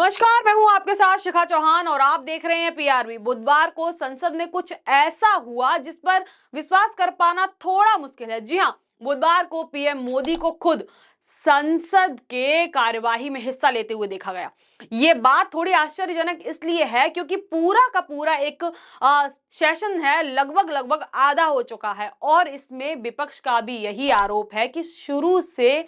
नमस्कार, मैं हूं आपके साथ शिखा चौहान और आप देख रहे हैं पीआरबी। बुधवार को संसद में कुछ ऐसा हुआ जिस पर विश्वास कर पाना थोड़ा मुश्किल है। जी हां, बुधवार को पीएम मोदी को खुद संसद के कार्यवाही में हिस्सा लेते हुए देखा गया। ये बात थोड़ी आश्चर्यजनक इसलिए है क्योंकि पूरा का पूरा एक सेशन है, लगभग आधा हो चुका है और इसमें विपक्ष का भी यही आरोप है कि शुरू से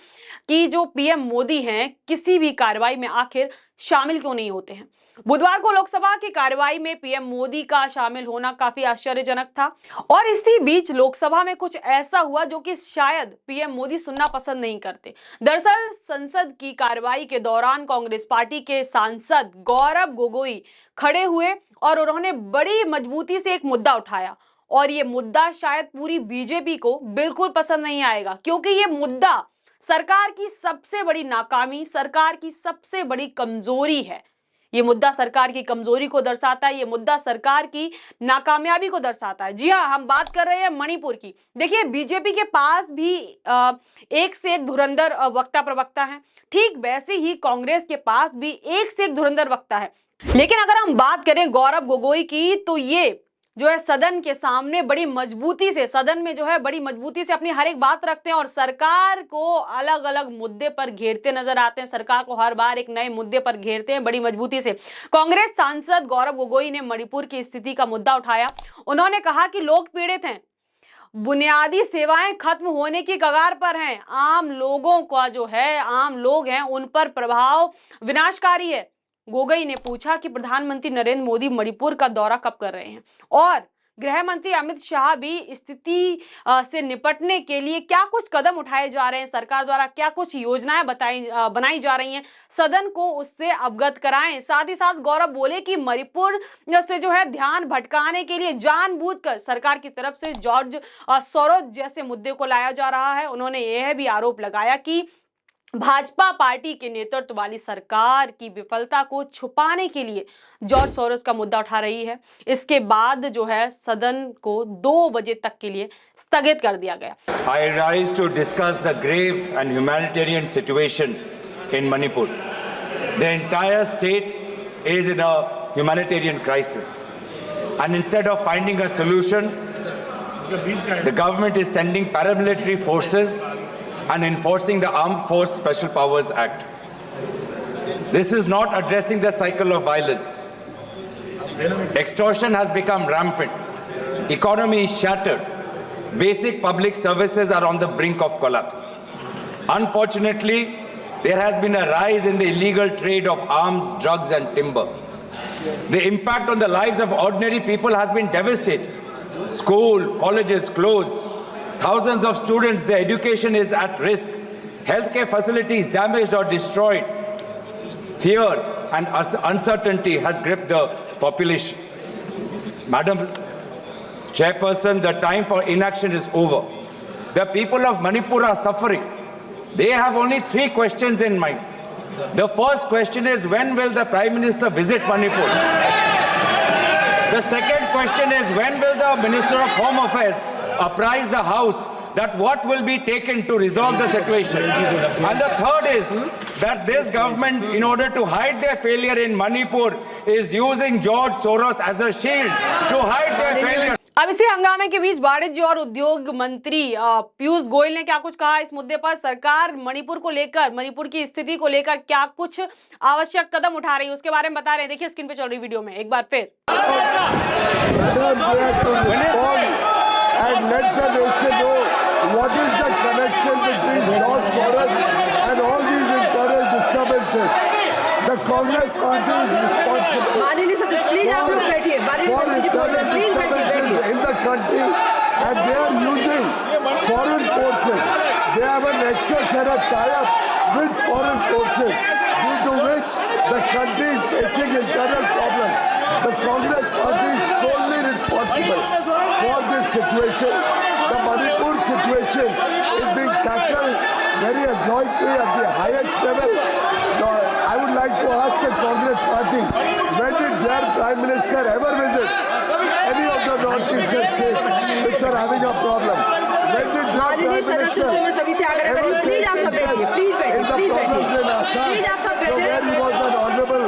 कि जो पीएम मोदी हैं किसी भी कार्रवाई में आखिर शामिल क्यों नहीं होते हैं। बुधवार को लोकसभा की कार्यवाही में पीएम मोदी का शामिल होना काफी आश्चर्यजनक था और इसी बीच लोकसभा में कुछ ऐसा हुआ जो कि शायद पीएम मोदी सुनना पसंद नहीं करते। दरअसल संसद की कार्यवाही के दौरान कांग्रेस पार्टी के सांसद गौरव गोगोई खड़े हुए और उन्होंने बड़ी मजबूती से एक मुद्दा उठाया और ये मुद्दा शायद पूरी बीजेपी को बिल्कुल पसंद नहीं आएगा क्योंकि ये मुद्दा सरकार की सबसे बड़ी नाकामी, सरकार की सबसे बड़ी कमजोरी है। ये मुद्दा सरकार की कमजोरी को दर्शाता है, ये मुद्दा सरकार की नाकामयाबी को दर्शाता है। जी हां, हम बात कर रहे हैं मणिपुर की। देखिए, बीजेपी के पास भी एक से एक धुरंधर वक्ता प्रवक्ता है, ठीक वैसे ही कांग्रेस के पास भी एक से एक धुरंधर वक्ता है। लेकिन अगर हम बात करें गौरव गोगोई की तो ये जो है सदन के सामने बड़ी मजबूती से, सदन में जो है बड़ी मजबूती से अपनी हर एक बात रखते हैं और सरकार को अलग अलग मुद्दे पर घेरते नजर आते हैं। सरकार को हर बार एक नए मुद्दे पर घेरते हैं बड़ी मजबूती से। कांग्रेस सांसद गौरव गोगोई ने मणिपुर की स्थिति का मुद्दा उठाया। उन्होंने कहा कि लोग पीड़ित हैं, बुनियादी सेवाएं खत्म होने की कगार पर हैं, आम लोगों का जो है, आम लोग हैं उन पर प्रभाव विनाशकारी है। गोगोई ने पूछा कि प्रधानमंत्री नरेंद्र मोदी मणिपुर का दौरा कब कर रहे हैं और गृह मंत्री अमित शाह भी स्थिति से निपटने के लिए क्या कुछ कदम उठाए जा रहे हैं, सरकार द्वारा क्या कुछ योजनाएं बनाई जा रही हैं, सदन को उससे अवगत कराएं। साथ ही साथ गौरव बोले कि मणिपुर से जो है ध्यान भटकाने के लिए जानबूझकर सरकार की तरफ से जॉर्ज सोरोस जैसे मुद्दे को लाया जा रहा है। उन्होंने यह भी आरोप लगाया कि भाजपा पार्टी के नेतृत्व वाली सरकार की विफलता को छुपाने के लिए जॉर्ज सोरोस का मुद्दा उठा रही है। इसके बाद जो है सदन को 2 बजे तक के लिए स्थगित कर दिया गया। I rise to discuss the grave and humanitarian situation in Manipur. The entire state is in a humanitarian crisis, and instead of finding a solution, the government is sending paramilitary forces and enforcing the Armed Force Special Powers Act. This is not addressing the cycle of violence. Extortion has become rampant. Economy is shattered. Basic public services are on the brink of collapse. Unfortunately, there has been a rise in the illegal trade of arms, drugs and timber. The impact on the lives of ordinary people has been devastating. School, colleges closed. Thousands of students, their education is at risk. Healthcare facilities damaged or destroyed. Fear and uncertainty has gripped the population. Madam Chairperson, the time for inaction is over. The people of Manipur are suffering. They have only 3 questions in mind. The first question is, when will the Prime Minister visit Manipur? The second question is, when will the Minister of Home Affairs apprise the House that what will be taken to resolve the situation? And the third is that this government, in order to hide their failure in Manipur, is using George Soros as a shield to hide their failure. अब इसी हंगामे के बीच वाणिज्य और उद्योग मंत्री पीयूष गोयल ने क्या कुछ कहा इस मुद्दे पर। सरकार मणिपुर को लेकर, मणिपुर की स्थिति को लेकर क्या कुछ आवश्यक कदम उठा रही है उसके बारे में बता रहे हैं। देखिए स्क्रीन पे चल रही वीडियो में एक बार फिर। And let the nation know what is the connection between George Soros and all these internal disturbances. The Congress party is responsible for internal disturbances in the country, and they are using foreign forces. They have an excess and a tie-up with foreign forces, due to which the country is facing internal problems. The Congress party is solely responsible for this situation. The Manipur situation is being tackled very adroitly at the highest level. I would like to ask the Congress party, when did their Prime Minister ever visit any of the northeastern states which are having a problem? When did their Prime Minister ever take in the problems in Assam, where he was an honorable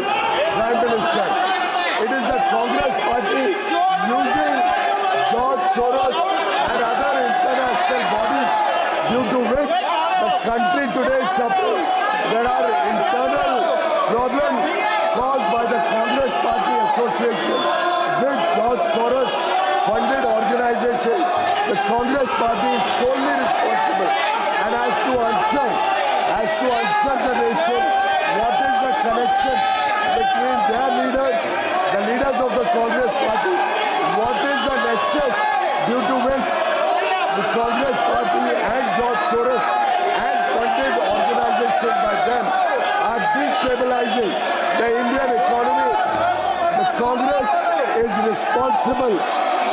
Soros and other international bodies, due to which the country today is suffering. There are internal problems caused by the Congress Party association with George Soros funded organization. The Congress Party is solely responsible and has to answer the nation what is the connection between their leaders, the leaders of the Congress Party, what is the nexus due to which the Congress Party and George Soros and funded organization by them are destabilizing the Indian economy. The Congress is responsible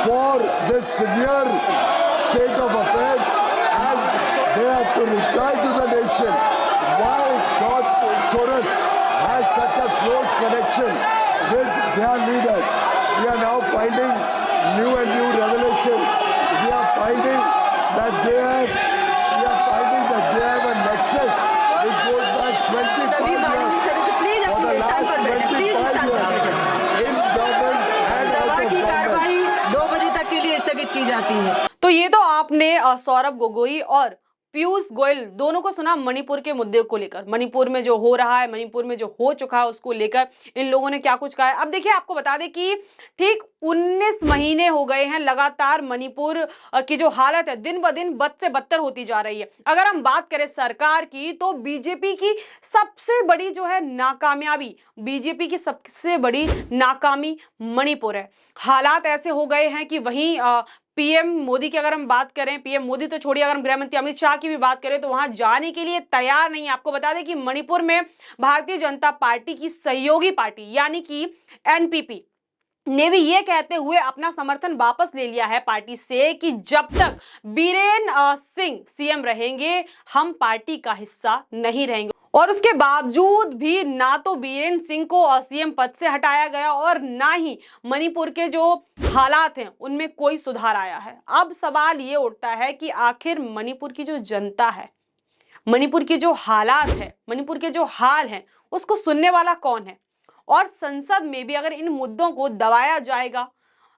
for this severe state of affairs and they have to reply to the nation why George Soros has such a close connection with their leaders. We are now finding new and new revelations. We are finding that they have a nexus which goes back 25 years. For the last 25 years in government and out सभा of की government. कार्रवाई 2 बजे तक के लिए स्थगित की जाती है। तो ये तो आपने सौरभ गोगोई और पीयूष गोयल दोनों को सुना मणिपुर के मुद्दे को लेकर। मणिपुर में जो हो रहा है, मणिपुर में जो हो चुका है उसको लेकर इन लोगों ने क्या कुछ कहा है। अब देखिए, आपको बता दें कि ठीक 19 महीने हो गए हैं लगातार मणिपुर की जो हालत है दिन ब दिन बद से बदतर होती जा रही है। अगर हम बात करें सरकार की तो बीजेपी की सबसे बड़ी जो है नाकामयाबी, बीजेपी की सबसे बड़ी नाकामी मणिपुर है। हालात ऐसे हो गए हैं कि वहीं पीएम मोदी की अगर हम बात करें, पीएम मोदी तो छोड़िए, अगर हम गृह मंत्री अमित शाह की भी बात करें तो वहां जाने के लिए तैयार नहीं है। आपको बता दें कि मणिपुर में भारतीय जनता पार्टी की सहयोगी पार्टी यानी कि एनपीपी ने भी ये कहते हुए अपना समर्थन वापस ले लिया है पार्टी से कि जब तक बीरेन सिंह सीएम रहेंगे हम पार्टी का हिस्सा नहीं रहेंगे। और उसके बावजूद भी ना तो बीरेन सिंह को सीएम पद से हटाया गया और ना ही मणिपुर के जो हालात हैं उनमें कोई सुधार आया है। अब सवाल ये उठता है कि आखिर मणिपुर की जो जनता है, मणिपुर के जो हालात है, मणिपुर के जो हाल हैं, उसको सुनने वाला कौन है? और संसद में भी अगर इन मुद्दों को दबाया जाएगा,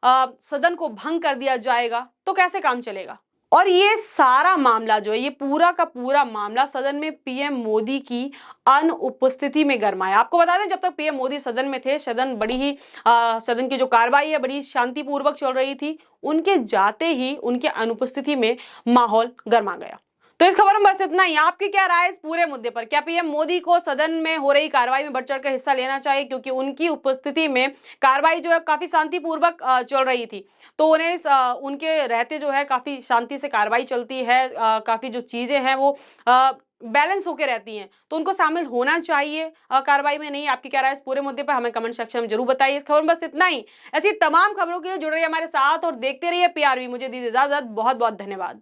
सदन को भंग कर दिया जाएगा तो कैसे काम चलेगा? और ये सारा मामला जो है, ये पूरा का पूरा मामला सदन में पीएम मोदी की अनुपस्थिति में गरमाया। आपको बता दें, जब तक पीएम मोदी सदन में थे, सदन की जो कार्रवाई है बड़ी शांतिपूर्वक चल रही थी। उनके जाते ही उनके अनुपस्थिति में माहौल गरमा गया। तो इस खबर में बस इतना ही। आपकी क्या राय इस पूरे मुद्दे पर? क्या पीएम मोदी को सदन में हो रही कार्रवाई में बढ़ चढ़कर हिस्सा लेना चाहिए? क्योंकि उनकी उपस्थिति में कार्रवाई जो है काफी शांतिपूर्वक चल रही थी, तो उन्हें उनके रहते जो है काफी शांति से कार्रवाई चलती है, काफी जो चीजें हैं वो बैलेंस होकर रहती हैं, तो उनको शामिल होना चाहिए कार्रवाई में। नहीं, आपकी क्या राय इस पूरे मुद्दे पर हमें कमेंट सेक्शन में जरूर बताइए। इस खबर में बस इतना ही। ऐसी तमाम खबरों के लिए जुड़ रहिए हमारे साथ और देखते रहिए PRV। मुझे दीजिए इजाजत। बहुत बहुत धन्यवाद।